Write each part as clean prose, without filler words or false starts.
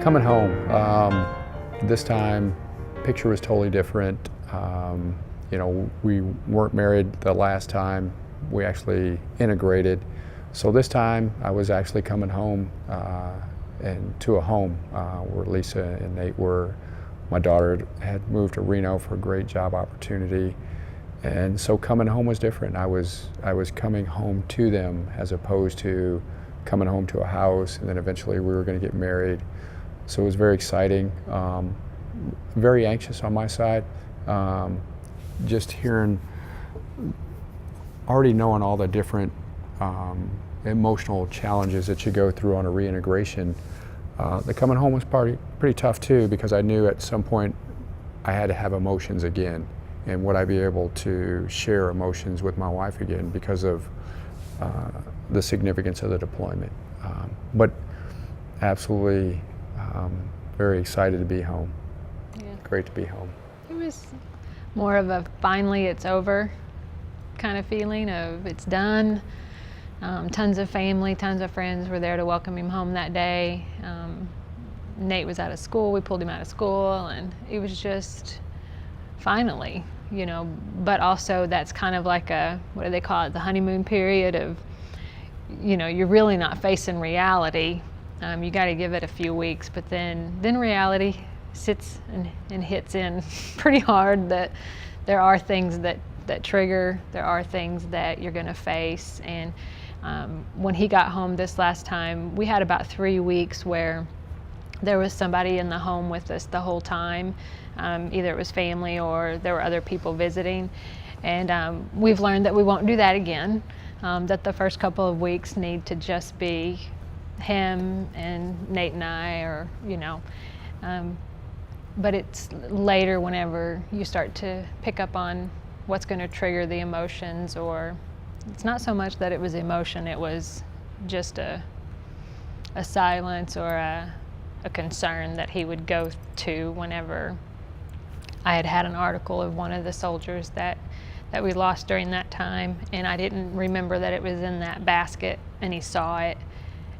Coming home, this time, picture was totally different. We weren't married the last time. We actually integrated. So this time, I was actually coming home and to a home where Lisa and Nate were. My daughter had moved to Reno for a great job opportunity. And so coming home was different. I was coming home to them as opposed to coming home to a house, and then eventually we were going to get married. So it was very exciting, very anxious on my side. Just hearing, already knowing all the different emotional challenges that you go through on a reintegration. The coming home was pretty tough too, because I knew at some point I had to have emotions again. And would I be able to share emotions with my wife again because of the significance of the deployment? But absolutely very excited to be home. Yeah. Great to be home. It was more of a finally it's over kind of feeling of it's done. Tons of family, tons of friends were there to welcome him home that day. Nate was out of school. We pulled him out of school, and it was just finally, but also that's kind of like what do they call it, the honeymoon period of, you're really not facing reality. You got to give it a few weeks, but then reality sits and hits in pretty hard, that there are things that trigger, there are things that you're going to face. And when he got home this last time, we had about 3 weeks where there was somebody in the home with us the whole time. Either it was family or there were other people visiting. And we've learned that we won't do that again, that the first couple of weeks need to just be him and Nate and I, but it's later whenever you start to pick up on what's going to trigger the emotions, or it's not so much that it was emotion, it was just a silence or a concern that he would go to whenever I had an article of one of the soldiers that we lost during that time, and I didn't remember that it was in that basket, and he saw it,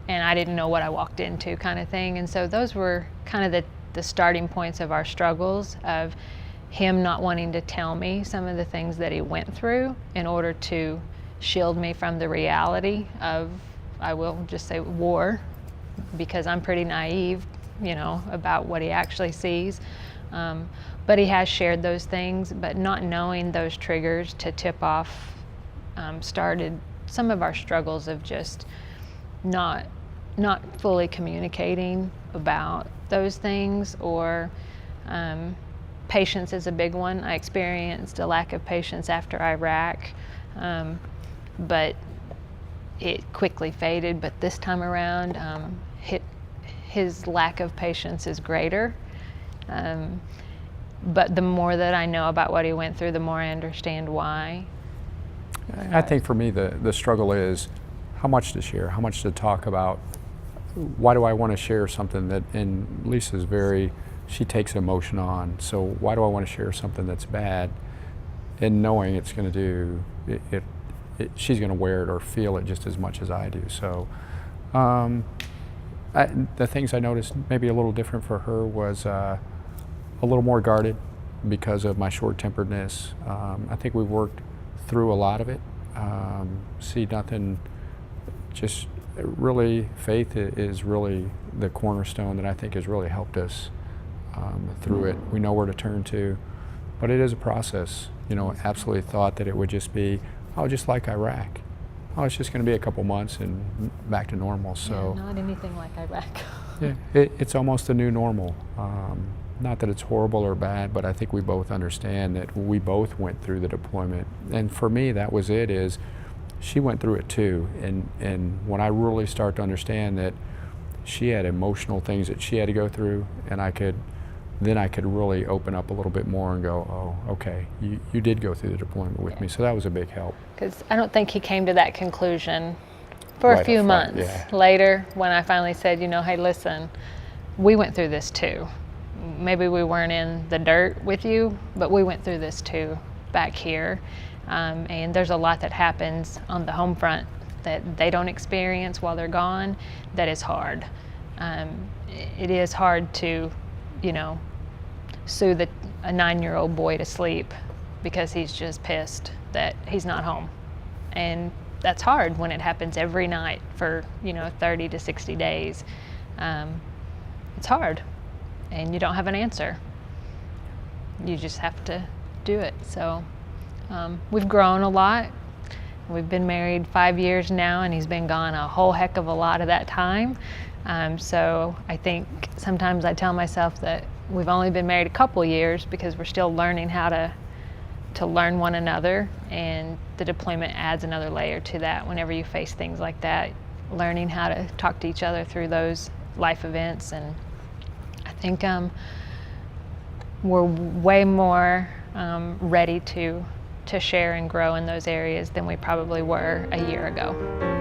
and I didn't know what I walked into, kind of thing. And so those were kind of the starting points of our struggles, of him not wanting to tell me some of the things that he went through in order to shield me from the reality of, I will just say, war, because I'm pretty naive, about what he actually sees. But he has shared those things, but not knowing those triggers to tip off started some of our struggles of just not fully communicating about those things, or patience is a big one. I experienced a lack of patience after Iraq, but it quickly faded. But this time around, his lack of patience is greater. But the more that I know about what he went through, the more I understand why. I think for me the struggle is how much to share, how much to talk about. Why do I want to share something that, and Lisa's she takes emotion on, so why do I want to share something that's bad, and knowing it's going to do, she's going to wear it or feel it just as much as I do. So the things I noticed maybe a little different for her was a little more guarded because of my short-temperedness. I think we've worked through a lot of it. See nothing, just really faith is really the cornerstone that I think has really helped us through it. We know where to turn to, but it is a process. Absolutely thought that it would just be, just like Iraq. It's just going to be a couple months and back to normal. So yeah, not anything like Iraq. Yeah, it's almost a new normal. Not that it's horrible or bad, but I think we both understand that we both went through the deployment. And for me, that was it, is she went through it too. And when I really start to understand that she had emotional things that she had to go through, and I could really open up a little bit more and go, oh, okay, you did go through the deployment with me. So that was a big help. Because I don't think he came to that conclusion for a few months yeah. later, when I finally said, hey, listen, we went through this too. Maybe we weren't in the dirt with you, but we went through this too back here. And there's a lot that happens on the home front that they don't experience while they're gone that is hard. It is hard to, soothe a 9-year-old boy to sleep because he's just pissed that he's not home. And that's hard when it happens every night for 30 to 60 days. It's hard, and you don't have an answer. You just have to do it. So we've grown a lot. We've been married 5 years now, and he's been gone a whole heck of a lot of that time. So I think sometimes I tell myself that we've only been married a couple years because we're still learning how to learn one another, and the deployment adds another layer to that. Whenever you face things like that, learning how to talk to each other through those life events, and I think we're way more ready to share and grow in those areas than we probably were a year ago.